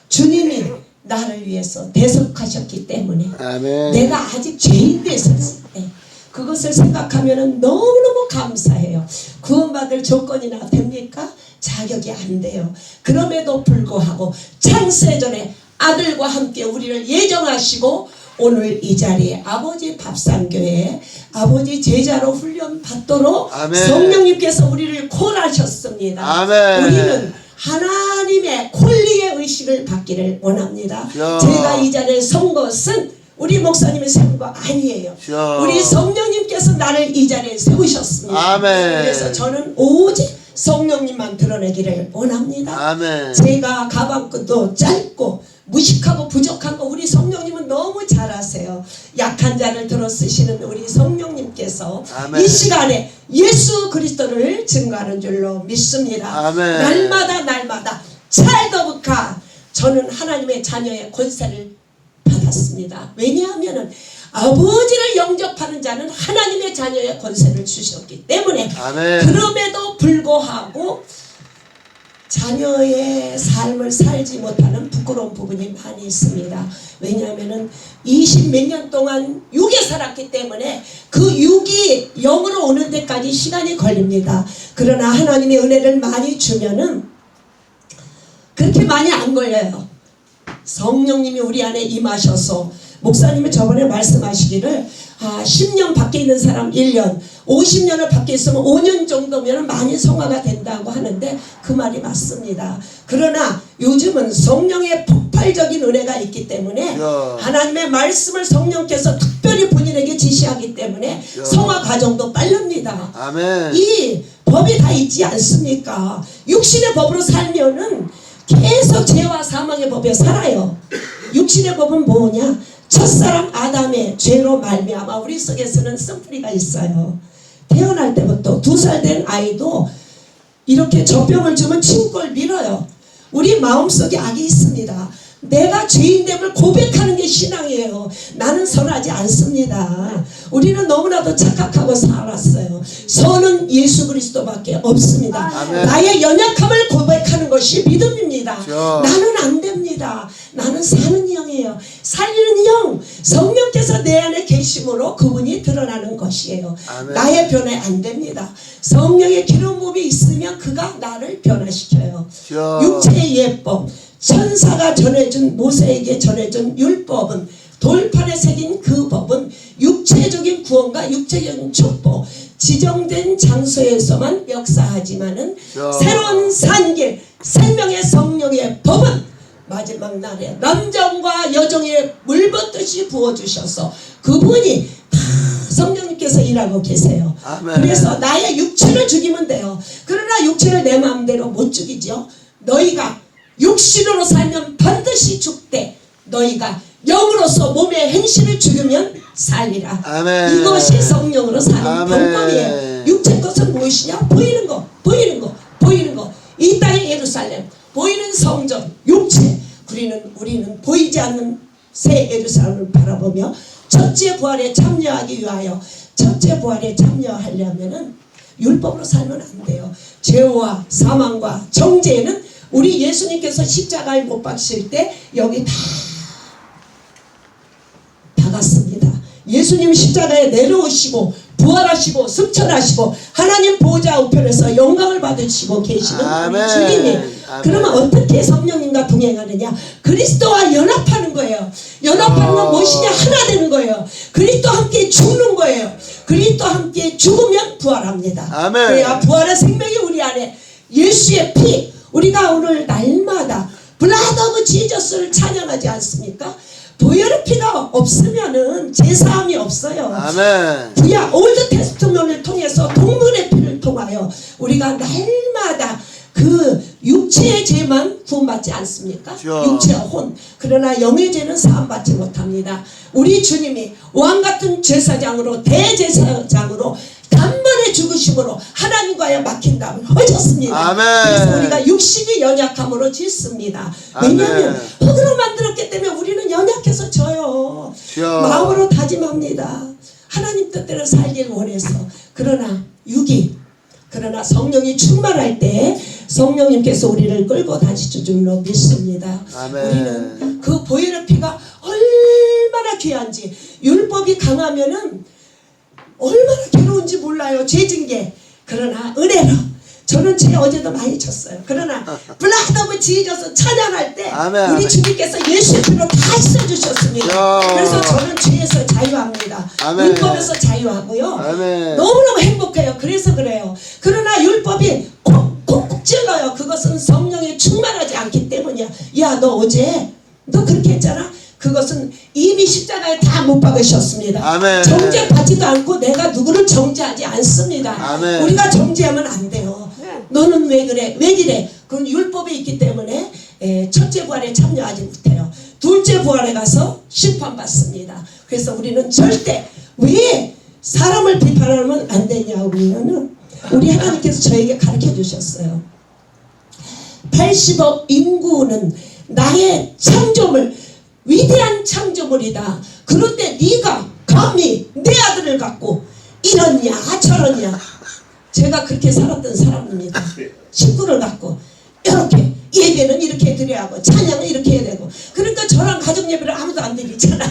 주님이 나를 위해서 대속하셨기 때문에 아멘. 내가 아직 죄인 됐었을 때 그것을 생각하면 너무너무 감사해요. 구원받을 조건이나 됩니까? 자격이 안 돼요. 그럼에도 불구하고 창세전에 아들과 함께 우리를 예정하시고 오늘 이 자리에 아버지 밥상교회에 아버지 제자로 훈련 받도록 아멘. 성령님께서 우리를 콜하셨습니다. 아멘. 우리는 하나님의 콜리의 의식을 받기를 원합니다. 야. 제가 이 자리에 선 것은 우리 목사님이 세운 거 아니에요. 야. 우리 성령님께서 나를 이 자리에 세우셨습니다. 아멘. 그래서 저는 오직 성령님만 드러내기를 원합니다. 아멘. 제가 가방끈도 짧고 무식하고 부족한 거 우리 성령님은 너무 잘 아세요. 약한 자를 들어 쓰시는 우리 성령님께서 아멘. 이 시간에 예수 그리스도를 증거하는 줄로 믿습니다. 아멘. 날마다 찰더브카 저는 하나님의 자녀의 권세를 받았습니다. 왜냐하면 아버지를 영접하는 자는 하나님의 자녀의 권세를 주셨기 때문에 아멘. 그럼에도 불구하고 자녀의 삶을 살지 못하는 부끄러운 부분이 많이 있습니다. 왜냐하면 20몇 년 동안 육에 살았기 때문에 그 육이 영으로 오는 데까지 시간이 걸립니다. 그러나 하나님의 은혜를 많이 주면은 그렇게 많이 안 걸려요. 성령님이 우리 안에 임하셔서 목사님이 저번에 말씀하시기를 10년 밖에 있는 사람 1년 50년을 밖에 있으면 5년 정도면 많이 성화가 된다고 하는데 그 말이 맞습니다. 그러나 요즘은 성령의 폭발적인 은혜가 있기 때문에 하나님의 말씀을 성령께서 특별히 본인에게 지시하기 때문에 성화 과정도 빠릅니다. 아멘. 이 법이 다 있지 않습니까? 육신의 법으로 살면은 계속 죄와 사망의 법에 살아요. 육신의 법은 뭐냐? 첫사람 아담의 죄로 말미암아 우리 속에서는 쓴뿌리가 있어요. 태어날 때부터 2살 된 아이도 이렇게 젖병을 주면 침골 밀어요. 우리 마음속에 악이 있습니다. 내가 죄인됨을 고백하는 게 신앙이에요. 나는 선하지 않습니다. 우리는 너무나도 착각하고 살았어요. 선은 예수 그리스도밖에 없습니다. 아멘. 나의 연약함을 고백하는 것이 믿음입니다. 그렇죠. 나는 안 됩니다. 나는 사는 영이에요. 살리는 영, 성령께서 내 안에 계심으로 그분이 드러나는 것이에요. 아멘. 나의 변화 안 됩니다. 성령의 기름 부음이 있으면 그가 나를 변화시켜요. 그렇죠. 육체의 예법, 천사가 전해준 모세에게 전해준 율법은 돌판에 새긴 그 법은 육체적인 구원과 육체적인 축복, 지정된 장소에서만 역사하지만은 새로운 산길, 생명의 성령의 법은 마지막 날에 남정과 여정에 물붓듯이 부어주셔서 그분이 다 성령님께서 일하고 계세요. 아멘. 그래서 나의 육체를 죽이면 돼요. 그러나 육체를 내 마음대로 못 죽이죠. 너희가 육신으로 살면 반드시 죽되 너희가 영으로서 몸의 행실을 죽이면 살리라. 아멘. 이것이 성령으로 사는 아멘. 방법이에요. 육체 것은 무엇이냐? 보이는 거. 이 땅의 예루살렘, 보이는 성전, 육체. 우리는 보이지 않는 새 예루살렘을 바라보며 첫째 부활에 참여하기 위하여 첫째 부활에 참여하려면은 율법으로 살면 안 돼요. 죄와 사망과 정죄는 우리 예수님께서 십자가에 못 박실 때 여기 다 박았습니다. 예수님 십자가에 내려오시고 부활하시고 승천하시고 하나님 보좌 우편에서 영광을 받으시고 계시는 우리 주님이 그러면 어떻게 성령님과 동행하느냐? 그리스도와 연합하는 거예요. 연합하는 건 무엇이냐? 하나 되는 거예요. 그리스도와 함께 죽는 거예요. 그리스도와 함께 죽으면 부활합니다. 아멘. 그래야 부활의 생명이 우리 안에 예수의 피 우리가 오늘 날마다 블라드 오브 지저스를 찬양하지 않습니까? 보혈의 피가 없으면은 제사함이 없어요. 아멘. 구약 올드 테스트먼을 통해서 동물의 피를 통하여 우리가 날마다 그 육체의 죄만 구원받지 않습니까? 그렇죠. 육체와 혼. 그러나 영의 죄는 사함받지 못합니다. 우리 주님이 왕같은 제사장으로 대제사장으로 단번에 죽으심으로 하나님과의 막힌 담을 허셨습니다. 아멘. 그래서 우리가 육신이 연약함으로 짓습니다. 왜냐하면 흙으로 만들었기 때문에 우리는 연약해서 져요. 마음으로 다짐합니다. 하나님 뜻대로 살길 원해서. 그러나 성령이 충만할 때 성령님께서 우리를 끌고 다니실 줄로 믿습니다. 아멘. 우리는 그 보혈의 피가 얼마나 귀한지, 율법이 강하면은 얼마나 괴로운지 몰라요. 죄진게. 그러나 은혜로 저는 죄 어제도 많이 졌어요. 그러나 블라드 오브 지저스 찬양할 때 아멘. 우리 주님께서 예수의 피로 다 씻어주셨습니다. 그래서 저는 죄에서 자유합니다. 아멘. 율법에서 자유하고요. 아멘. 너무너무 행복해요. 그래서 그래요. 그러나 율법이 콕콕 찔러요. 그것은 성령에 충만하지 않기 때문이야. 야, 너 어제 너 그렇게 했잖아. 그것은 이미 십자가에 다 못 박으셨습니다. 아멘. 정죄받지도 않고 내가 누구를 정죄하지 않습니다. 아멘. 우리가 정죄하면 안 돼요. 너는 왜 그래? 왜 이래? 그건 율법에 있기 때문에 첫째 부활에 참여하지 못해요. 둘째 부활에 가서 심판받습니다. 그래서 우리는 절대 왜 사람을 비판하면 안 되냐고 하면은 우리 하나님께서 저에게 가르쳐 주셨어요. 80억 인구는 나의 창조물, 위대한 창조물이다. 그런데 네가 감히 내 아들을 갖고 이러냐 저러냐. 제가 그렇게 살았던 사람입니다. 식구를 갖고 이렇게 예배는 이렇게 드려야 하고 찬양은 이렇게 해야 되고. 그러니까 저랑 가정 예배를 아무도 안 드리잖아.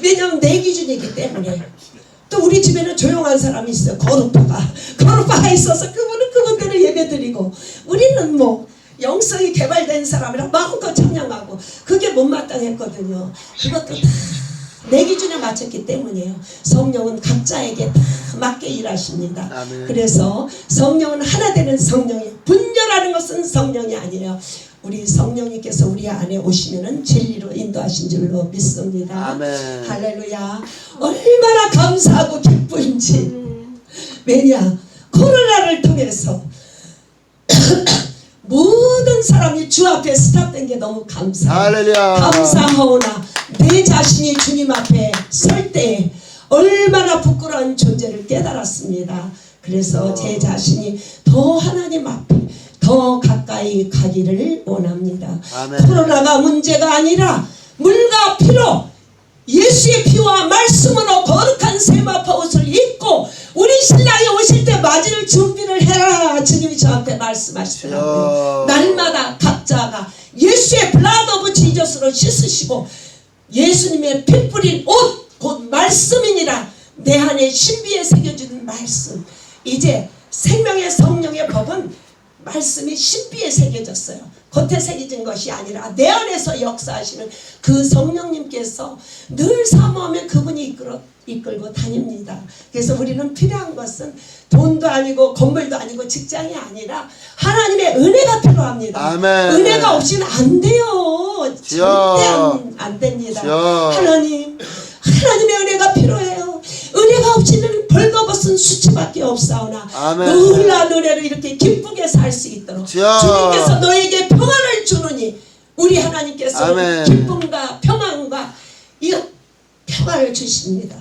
왜냐하면 내 기준이기 때문에. 또 우리 집에는 조용한 사람이 있어요. 거룩파가 있어서 그분은 그분대로 예배 드리고, 우리는 뭐 영성이 개발된 사람이라 마음껏 찬양하고, 그게 못마땅했거든요. 그것도 다 내 기준에 맞췄기 때문이에요. 성령은 각자에게 다 맞게 일하십니다. 아멘. 그래서 성령은 하나 되는 성령이에요. 분열하는 것은 성령이 아니에요. 우리 성령님께서 우리 안에 오시면은 진리로 인도하신 줄로 믿습니다. 아멘. 할렐루야. 얼마나 감사하고 기쁜지. 왜냐, 코로나를 통해서 모든 사람이 주 앞에 스탑된 게 너무 감사해요. 할렐루야. 감사하오나 내 자신이 주님 앞에 설 때에 얼마나 부끄러운 존재를 깨달았습니다. 그래서 제 자신이 더 하나님 앞에 더 가까이 가기를 원합니다. 아멘. 코로나가 문제가 아니라 물과 피로, 예수의 피와 말씀으로 거룩한 세마포 옷을 입고 우리 신랑이 오실 때 맞을 준비를 해라. 주님이 저한테 말씀하시더라고요. 날마다 각자가 예수의 블라드 오브 지저스로 씻으시고 예수님의 피 뿌린 옷 곧 말씀이니라. 내 안에 신비에 새겨주는 말씀. 이제 생명의 성령의 법은 말씀이 신비에 새겨졌어요. 겉에 새겨진 것이 아니라 내 안에서 역사하시는 그 성령님께서 늘 사모하면 그분이 이끌고 다닙니다. 그래서 우리는 필요한 것은 돈도 아니고 건물도 아니고 직장이 아니라 하나님의 은혜가 필요합니다. 아멘. 은혜가 없이는 안 돼요. 절대 안 됩니다. 하나님의 은혜가 필요해요. 은혜가 없이는 벌거벗은 수치밖에 없사오나 아멘. 놀라 노래를 이렇게 기쁘게 살 수 있도록 주님께서 너에게 평안을 주느니, 우리 하나님께서 아멘. 기쁨과 평안과 이 평안을 주십니다.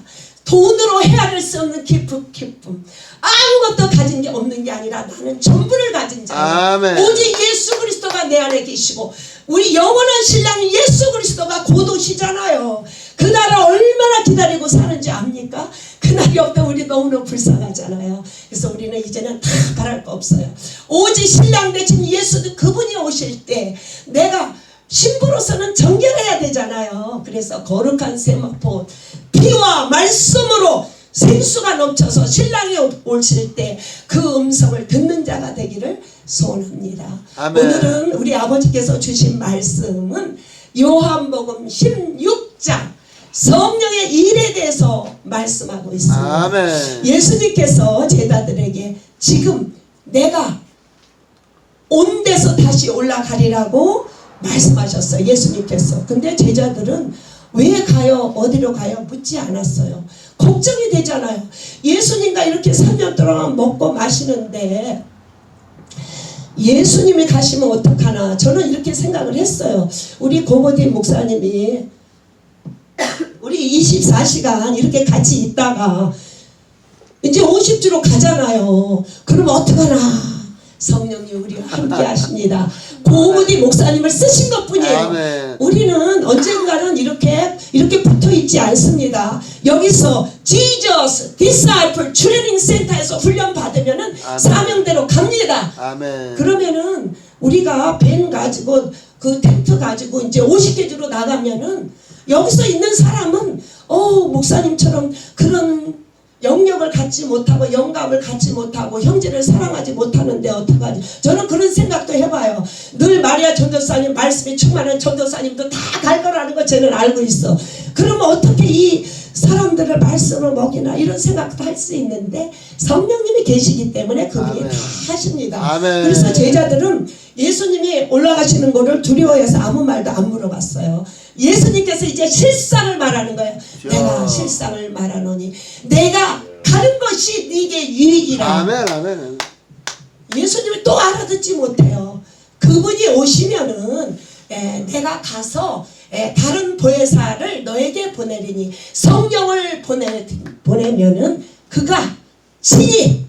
돈으로 헤아릴 수 없는 기쁨. 아무것도 가진 게 없는 게 아니라 나는 전부를 가진 자예요. 아멘. 오직 예수 그리스도가 내 안에 계시고 우리 영원한 신랑 예수 그리스도가 곧 오시잖아요. 그날을 얼마나 기다리고 사는지 압니까? 그날이 없다면 우리 너무너무 불쌍하잖아요. 그래서 우리는 이제는 다 바랄 거 없어요. 오직 신랑 대신 예수 그분이 오실 때 내가 신부로서는 정결해야 되잖아요. 그래서 거룩한 세마포 피와 말씀으로 생수가 넘쳐서 신랑이 오실 때 그 음성을 듣는 자가 되기를 소원합니다. 아멘. 오늘은 우리 아버지께서 주신 말씀은 요한복음 16장 성령의 일에 대해서 말씀하고 있습니다. 아멘. 예수님께서 제자들에게 지금 내가 온 데서 다시 올라가리라고 말씀하셨어요. 예수님께서. 근데 제자들은 왜 가요? 어디로 가요? 묻지 않았어요. 걱정이 되잖아요. 예수님과 이렇게 3년 동안 먹고 마시는데 예수님이 가시면 어떡하나. 저는 이렇게 생각을 했어요. 우리 고모디 목사님이 우리 24시간 이렇게 같이 있다가 이제 50주로 가잖아요. 그럼 어떡하나. 성령님 우리와 함께 하십니다. 고모디 목사님을 쓰신 것 뿐이에요. 아멘. 우리는 언젠가는 이렇게 붙어 있지 있지 않습니다. 여기서 Jesus Disciple Training Center에서 훈련 받으면은 사명대로 갑니다. 아멘. 그러면은 우리가 밴 가지고 그 텐트 가지고 이제 50개 주로 나가면은 여기서 있는 사람은 목사님처럼 그런 영역을 갖지 못하고 영감을 갖지 못하고 형제를 사랑하지 못하는데 어떡하지? 저는 그런 생각도 해봐요. 늘 마리아 전도사님 말씀이 충만한 전도사님도 다 갈 거라는 거 저는 알고 있어. 그러면 어떻게 이 사람들을 말씀을 먹이나 이런 생각도 할 수 있는데 성령님이 계시기 때문에 그분이 아멘. 다 하십니다. 아멘. 그래서 제자들은 예수님이 올라가시는 거를 두려워해서 아무 말도 안 물어봤어요. 예수님께서 이제 실상을 말하는 거예요. 내가 실상을 말하노니 내가 가는 것이 네게 유익이라. 아멘. 아멘. 예수님이 또 알아듣지 못해요. 그분이 오시면은 내가 가서 다른 보혜사를 너에게 보내리니 성령을 보내면은 그가 친히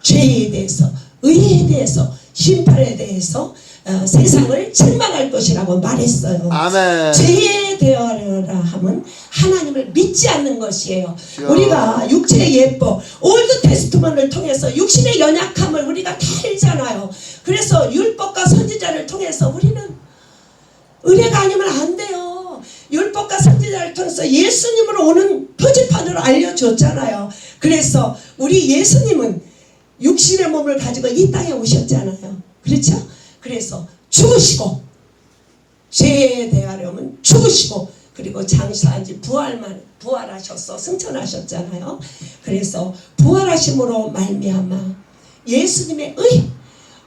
죄에 대해서 의에 대해서 심판에 대해서 세상을 책망할 것이라고 말했어요. 아멘. 죄에 대하여라 하면 하나님을 믿지 않는 것이에요. 야. 우리가 육체의 예법 올드 테스트먼을 통해서 육신의 연약함을 우리가 다 알잖아요. 그래서 율법과 선지자를 통해서 우리는 은혜가 아니면 안 돼요. 율법과 선지자를 통해서 예수님으로 오는 표지판으로 알려줬잖아요. 그래서 우리 예수님은 육신의 몸을 가지고 이 땅에 오셨잖아요. 그렇죠? 그래서 죽으시고 죄에 대하려면 죽으시고 그리고 장사한 지 부활하셔서 승천하셨잖아요. 그래서 부활하심으로 말미암아 예수님의 의,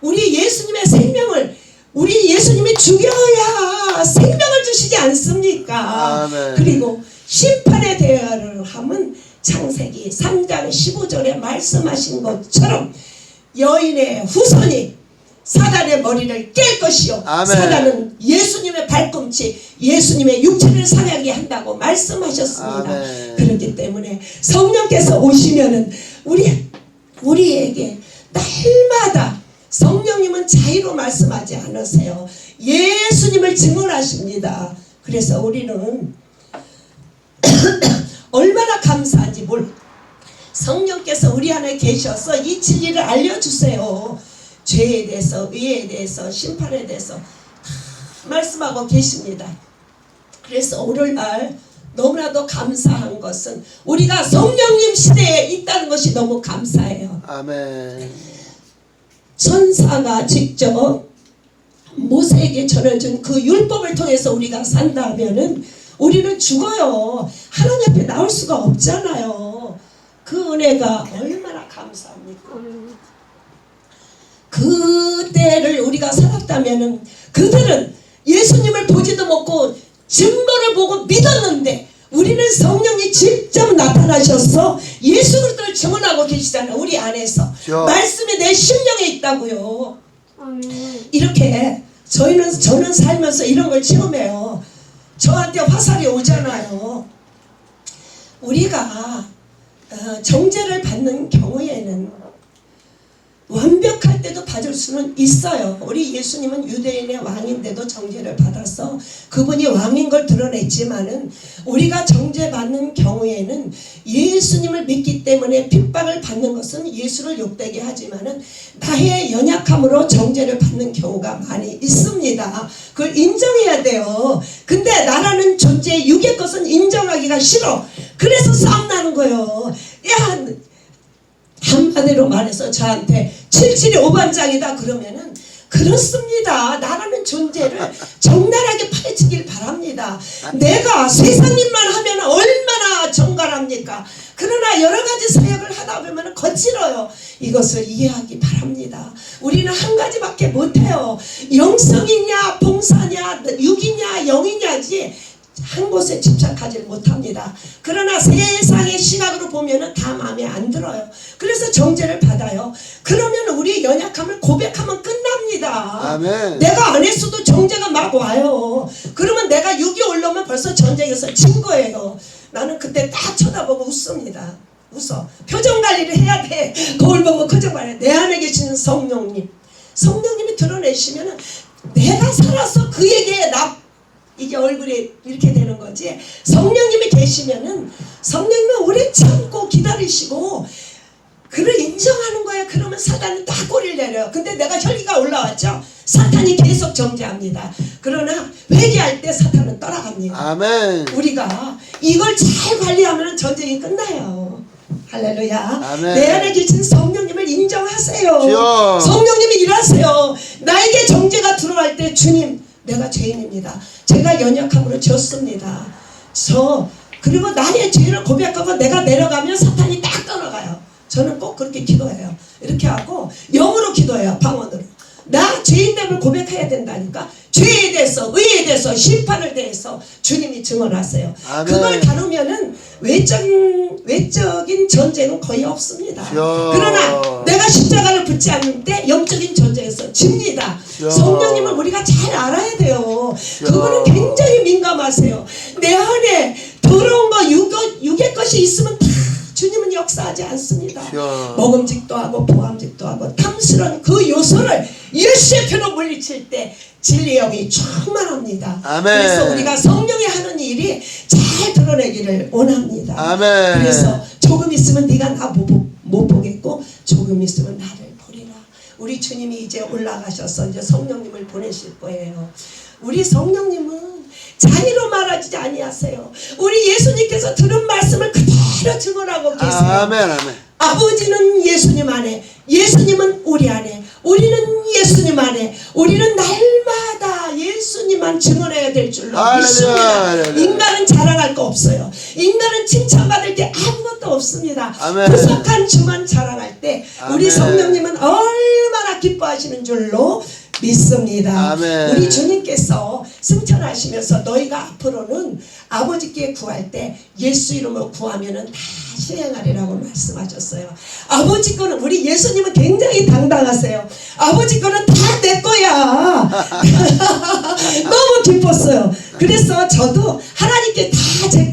우리 예수님의 생명을 우리 예수님이 죽여야 생명을 주시지 않습니까? 아멘. 그리고 심판에 대하여 하면 창세기 3장 15절에 말씀하신 것처럼 여인의 후손이 사단의 머리를 깰 것이요. 아멘. 사단은 예수님의 발꿈치, 예수님의 육체를 상하게 한다고 말씀하셨습니다. 아멘. 그렇기 때문에 성령께서 오시면은 우리에게 날마다 성령님은 자의로 말씀하지 않으세요. 예수님을 증언하십니다. 그래서 우리는 얼마나 감사한지 성령께서 우리 안에 계셔서 이 진리를 알려주세요. 죄에 대해서 의에 대해서 심판에 대해서 다 말씀하고 계십니다. 그래서 오늘날 너무나도 감사한 것은 우리가 성령님 시대에 있다는 것이 너무 감사해요. 아멘. 천사가 직접 모세에게 전해준 그 율법을 통해서 우리가 산다면은 우리는 죽어요. 하나님 앞에 나올 수가 없잖아요. 그 은혜가 얼마나 감사합니까? 그때를 우리가 살았다면은 그들은 예수님을 보지도 못고 증거를 보고 믿었는데 우리는 성령이 직접 나타나셔서 예수 그리스도를 증언하고 계시잖아요. 우리 안에서 말씀이 내 심령에 있다고요. 이렇게 저는 살면서 이런 걸 체험해요. 저한테 화살이 오잖아요. 우리가 정죄를 받는 경우에는 완벽할 때도 받을 수는 있어요. 우리 예수님은 유대인의 왕인데도 정죄를 받아서 그분이 왕인 걸 드러냈지만은 우리가 정죄받는 경우에는 예수님을 믿기 때문에 핍박을 받는 것은 예수를 욕되게 하지만은 나의 연약함으로 정죄를 받는 경우가 많이 있습니다. 그걸 인정해야 돼요. 근데 나라는 존재 육의 것은 인정하기가 싫어. 그래서 싸움 나는 거예요. 야, 한마디로 말해서 저한테 77이 오반장이다 그러면은 그렇습니다. 나라는 존재를 적나라하게 파헤치길 바랍니다. 내가 세상 일만 하면 얼마나 정갈합니까? 그러나 여러 가지 사역을 하다 보면 거칠어요. 이것을 이해하기 바랍니다. 우리는 한 가지밖에 못해요. 영성이냐 봉사냐 육이냐 영이냐지 한 곳에 집착하지 못합니다. 그러나 세상의 시각으로 보면은 다 마음에 안 들어요. 그래서 정죄를 받아요. 그러면 우리 연약함을 고백하면 끝납니다. 아멘. 내가 안 했어도 정죄가 막 와요. 그러면 내가 6이 올라오면 벌써 전쟁에서 진 거예요. 나는 그때 딱 쳐다보고 웃습니다. 웃어. 표정 관리를 해야 돼. 거울 보고 표정 관리. 내 안에 계시는 성령님이 드러내시면은 내가 살아서 그에게 이게 얼굴에 이렇게 되는 거지. 성령님이 계시면은 성령님은 오래 참고 기다리시고 그를 인정하는 거야. 그러면 사단은 다 꼬리를 내려요. 근데 내가 혈기가 올라왔죠. 사탄이 계속 정죄합니다. 그러나 회개할 때 사탄은 떠나갑니다. 아멘. 우리가 이걸 잘 관리하면 전쟁이 끝나요. 할렐루야. 아멘. 내 안에 계신 성령님을 인정하세요. 주여. 성령님이 일하세요. 나에게 정죄가 들어갈 때 주님 내가 죄인입니다. 제가 연약함으로 졌습니다. 그리고 나의 죄를 고백하고 내가 내려가면 사탄이 딱 떠나가요. 저는 꼭 그렇게 기도해요. 이렇게 하고 영으로 기도해요. 방언으로. 나 죄인됨을 고백해야 된다니까. 죄에 대해서 의에 대해서 심판을 대해서 주님이 증언하세요. 아멘. 그걸 다루면은 외적인 전쟁은 거의 없습니다. 주여. 그러나 내가 십자가를 붙지 않을 때 영적인 전쟁에서 집니다. 주여. 성령님을 우리가 잘 알아야 돼요. 주여. 그거는 굉장히 민감하세요. 내 안에 더러운 거 육의 것이 있으면 다 주님은 역사하지 않습니다. 주여. 먹음직도 하고 보암직도 하고 탐스러운 그 요소를 예수의 표로 물리칠 때 진리의 영이 충만합니다. 아멘. 그래서 우리가 성령이 하는 일이 잘 드러내기를 원합니다. 아멘. 그래서 조금 있으면 네가 나 못 보겠고 조금 있으면 나를 보리라. 우리 주님이 이제 올라가셔서 이제 성령님을 보내실 거예요. 우리 성령님은 자의로 말하지 아니하세요. 우리 예수님께서 들은 말씀을 그대로 증언하고 계세요. 아멘. 아멘. 아버지는 예수님 안에, 예수님은 우리 안에, 우리는 예수님 안에, 우리는 날마다 예수님만 증언해야 될 줄로 믿습니다. 인간은 자랑할 거 없어요. 인간은 칭찬받을 게 아무것도 없습니다. 아멘. 부족한 주만 자랑할 때 우리 아멘. 성령님은 얼마나 기뻐하시는 줄로 믿습니다. 아멘. 우리 주님께서 승천하시면서 너희가 앞으로는 아버지께 구할 때 예수 이름으로 구하면은 다 시행하리라고 말씀하셨어요. 아버지 거는 우리 예수님은 굉장히 당당하세요. 아버지 거는 다 내 거야. 너무 기뻤어요. 그래서 저도 하나님께